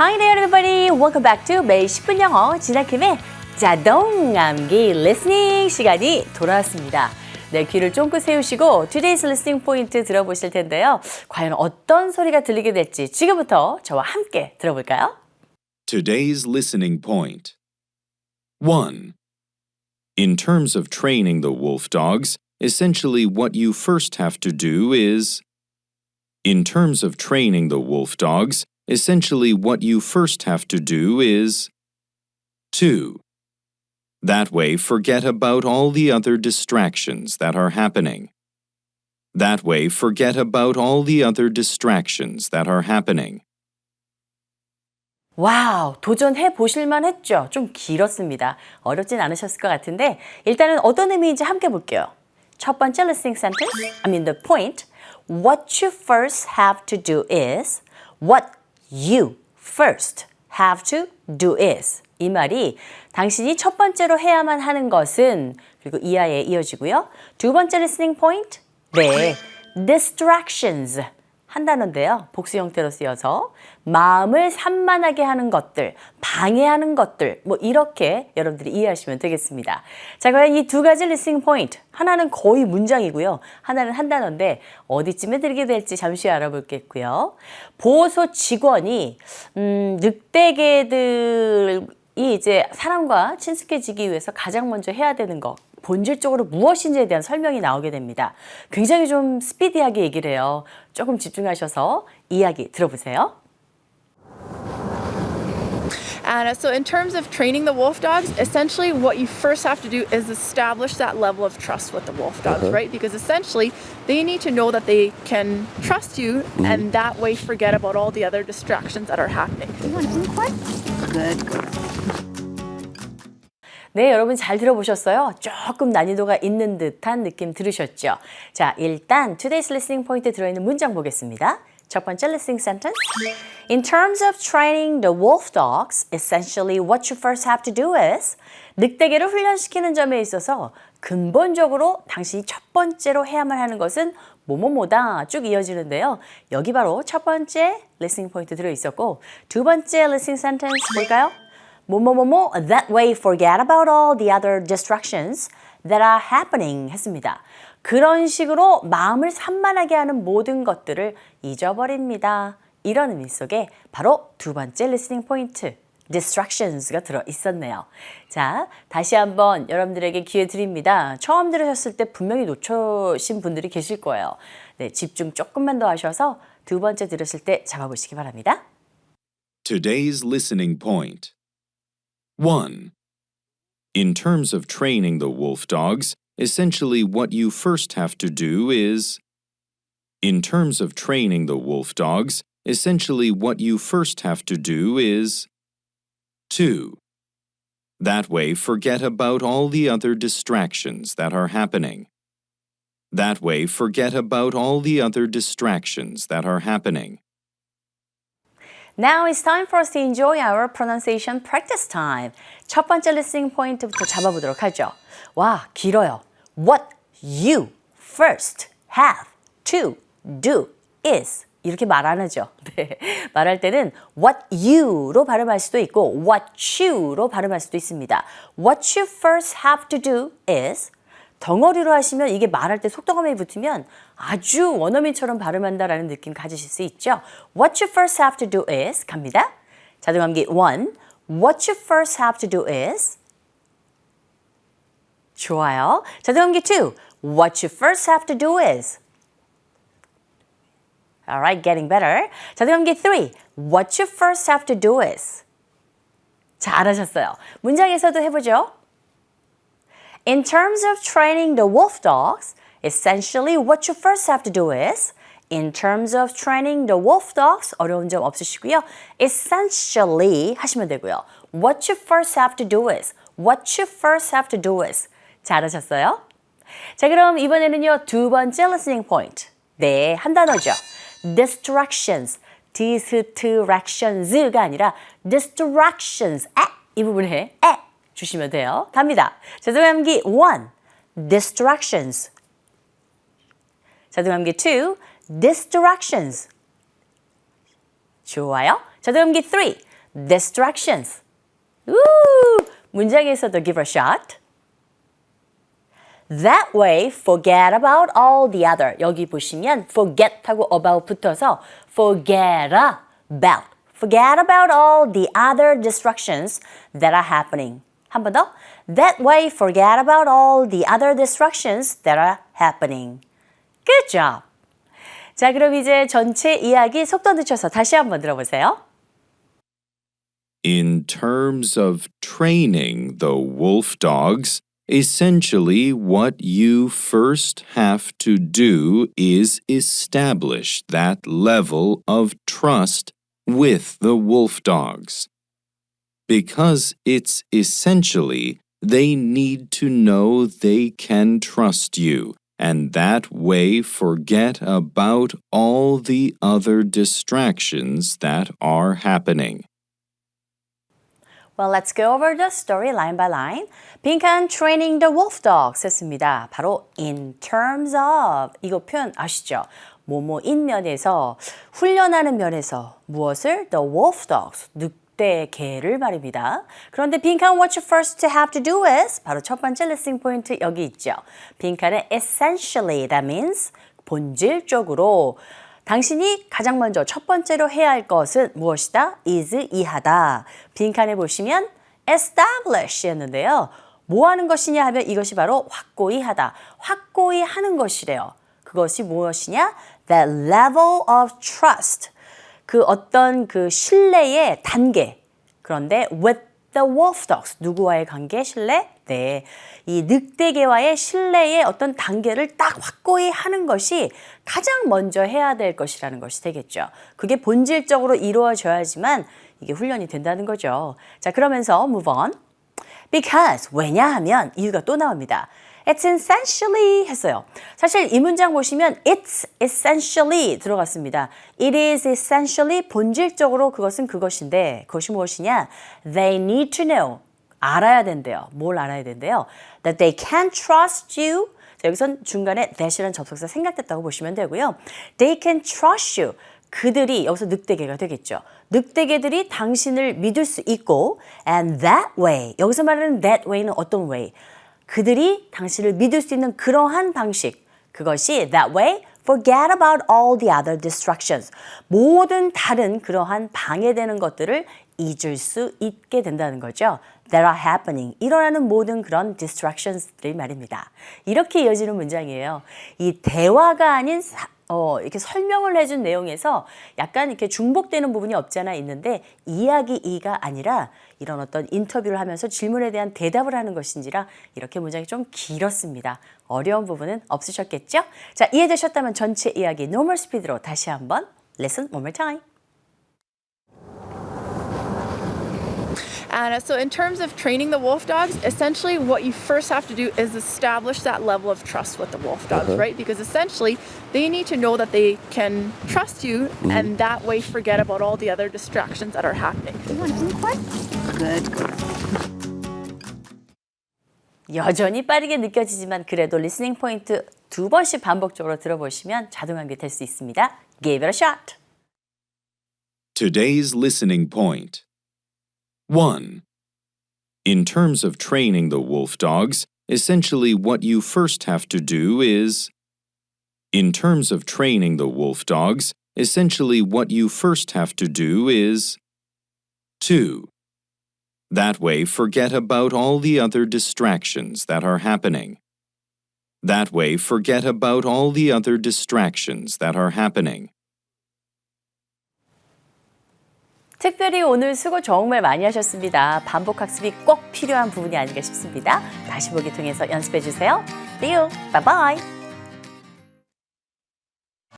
Hi there everybody. Welcome back to 매일 10분 영어 진학팀의 자동 암기 리스닝 시간이 돌아왔습니다. 네, 귀를 쫑긋 세우시고 Today's Listening Point 들어보실 텐데요. 과연 어떤 소리가 들리게 될지 지금부터 저와 함께 들어볼까요? Today's listening point. 1. In terms of training the wolf dogs, essentially what you first have to do is. In terms of training the wolf dogs, essentially what you first have to do is. 2. That way, forget about all the other distractions that are happening. That way, forget about all the other distractions that are happening. 와우, 도전해 보실만 했죠? 좀 길었습니다. 어렵진 않으셨을 것 같은데 일단은 어떤 의미인지 함께 볼게요. 첫 번째 listening sentence, the point. What you first have to do is. What you first have to do is. 이 말이 당신이 첫 번째로 해야만 하는 것은 그리고 이하에 이어지고요. 두 번째 listening point. 네, distractions. 한 단어인데요. 복수 형태로 쓰여서 마음을 산만하게 하는 것들, 방해하는 것들 뭐 이렇게 여러분들이 이해하시면 되겠습니다. 자, 과연 이 두 가지 리스닝 포인트 하나는 거의 문장이고요. 하나는 한 단어인데 어디쯤에 들게 될지 잠시 알아볼겠고요. 보호소 직원이 늑대개들이 이제 사람과 친숙해지기 위해서 가장 먼저 해야 되는 것 본질적으로 무엇인지에 대한 설명이 나오게 됩니다. 굉장히 좀 스피디하게 얘기를 해요. 조금 집중하셔서 이야기 들어보세요. And so in terms of training the wolf dogs, essentially what you first have to do is establish that level of trust with the wolf dogs, right? Because essentially they need to know that they can trust you and that way forget about all the other distractions that are happening. You want some corn? Good girl. 네, 여러분 잘 들어보셨어요? 조금 난이도가 있는 듯한 느낌 들으셨죠? 자, 일단 Today's Listening Point에 들어있는 문장 보겠습니다. 첫 번째 listening sentence. In terms of training the wolf dogs, essentially what you first have to do is. 늑대개를 훈련시키는 점에 있어서 근본적으로 당신이 첫 번째로 해야만 하는 것은 뭐뭐뭐다 쭉 이어지는데요. 여기 바로 첫 번째 listening point 들어있었고 두 번째 listening sentence 볼까요? 뭐뭐뭐뭐 that way forget about all the other distractions that are happening 했습니다. 그런 식으로 마음을 산만하게 하는 모든 것들을 잊어버립니다. 이런 의미 속에 바로 두 번째 listening point, distractions가 들어 있었네요. 자, 다시 한번 여러분들에게 기회 드립니다. 처음 들으셨을 때 분명히 놓쳐신 분들이 계실 거예요. 네, 집중 조금만 더 하셔서 두 번째 들으실 때 잡아보시기 바랍니다. Today's listening point. 1. In terms of training the wolf dogs, essentially what you first have to do is. In terms of training the wolf dogs, essentially what you first have to do is. 2. That way, forget about all the other distractions that are happening. That way, forget about all the other distractions that are happening. Now it's time for us to enjoy our pronunciation practice time. 첫 번째 listening point부터 잡아보도록 하죠. 와, 길어요. What you first have to do is 이렇게 말 안 하죠. 네. 말할 때는 what you로 발음할 수도 있고 what you로 발음할 수도 있습니다. What you first have to do is 덩어리로 하시면 이게 말할 때 속도감이 붙으면 아주 원어민처럼 발음한다라는 느낌 가지실 수 있죠. What you first have to do is 갑니다. 자동암기 1. What you first have to do is 좋아요. 자동암기 2. What you first have to do is Alright, getting better. 자동암기 3. What you first have to do is 잘하셨어요. 문장에서도 해보죠. In terms of training the wolf dogs, essentially what you first have to do is. In terms of training the wolf dogs, 어려운 점 없으시고요. Essentially 하시면 되고요. What you first have to do is. What you first have to do is. 잘하셨어요? 자, 그럼 이번에는요. 두 번째 listening point. 네, 한 단어죠. Distractions. distractions가 아니라 distractions. 이 부분에 주시면 돼요. 갑니다. 자동암기 1. Distractions. 자동암기 2. Distractions. 좋아요. 자동암기 3. distractions. 문장에서도 give a shot. That way, forget about all the other. 여기 보시면 forget하고 about 붙어서 forget about all the other distractions that are happening. 한 번 더. That way, forget about all the other distractions that are happening. Good job. 자, 그럼 이제 전체 이야기 속도 늦춰서 다시 한번 들어보세요. In terms of training the wolf dogs, essentially what you first have to do is establish that level of trust with the wolf dogs. Because it's essentially, they need to know they can trust you, and that way forget about all the other distractions that are happening. Well, let's go over the story line by line. 빈칸 training the wolf dogs 했습니다. 바로 in terms of 이거 표현 아시죠? 뭐뭐인 면에서 훈련하는 면에서 무엇을? The wolf dogs, 늑대 개를 말입니다. 그런데 빈칸 what you first have to do is 바로 첫 번째 listening 포인트 여기 있죠. 빈칸에 essentially that means 본질적으로 당신이 가장 먼저 첫 번째로 해야 할 것은 무엇이다? is 이하다. 빈칸에 보시면 establish 였는데요. 뭐 하는 것이냐 하면 이것이 바로 확고히 하다. 확고히 하는 것이래요. 그것이 무엇이냐? The level of trust. 그 어떤 그 신뢰의 단계. 그런데 with the wolf dogs. 누구와의 관계? 신뢰? 네. 이 늑대개와의 신뢰의 어떤 단계를 딱 확고히 하는 것이 가장 먼저 해야 될 것이라는 것이 되겠죠. 그게 본질적으로 이루어져야지만 이게 훈련이 된다는 거죠. 자, 그러면서 move on. Because 왜냐하면 이유가 또 나옵니다. It's essentially 했어요. 사실 이 문장 보시면 it's essentially 들어갔습니다. It is essentially 본질적으로 그것은 그것인데 그것이 무엇이냐? They need to know. 알아야 된대요. 뭘 알아야 된대요? That they can trust you. 자, 여기선 중간에 that이라는 접속사 생략됐다고 보시면 되고요. They can trust you. 그들이 여기서 늑대개가 되겠죠. 늑대개들이 당신을 믿을 수 있고 and that way. 여기서 말하는 that way는 어떤 way? 그들이 당신을 믿을 수 있는 그러한 방식. 그것이 that way. Forget about all the other distractions. 모든 다른 그러한 방해되는 것들을 잊을 수 있게 된다는 거죠. That are happening. 일어나는 모든 그런 distractions들이 말입니다. 이렇게 이어지는 문장이에요. 이 대화가 아닌 이렇게 설명을 해준 내용에서 약간 이렇게 중복되는 부분이 없지 않아 있는데 이야기가 아니라 이런 어떤 인터뷰를 하면서 질문에 대한 대답을 하는 것인지라 이렇게 문장이 좀 길었습니다. 어려운 부분은 없으셨겠죠? 자, 이해되셨다면 전체 이야기 normal speed로 다시 한번 listen one more time. And so in terms of training the wolf dogs, essentially what you first have to do is establish that level of trust with the wolf dogs, right? Because essentially they need to know that they can trust you and that way forget about all the other distractions that are happening. You want some corn? Good girl. 여전히 빠르게 느껴지지만 그래도 리스닝 포인트 2번씩 반복적으로 들어보시면 자동환기 될 수 있습니다. Give it a shot. Today's listening point. 1. In terms of training the wolf dogs, essentially what you first have to do is. In terms of training the wolf dogs, essentially what you first have to do is. 2. That way, forget about all the other distractions that are happening. That way, forget about all the other distractions that are happening. 특별히 오늘 수고 정말 많이 하셨습니다. 반복 학습이 꼭 필요한 부분이 아닌가 싶습니다. 다시 보기 통해서 연습해 주세요. See you. Bye bye.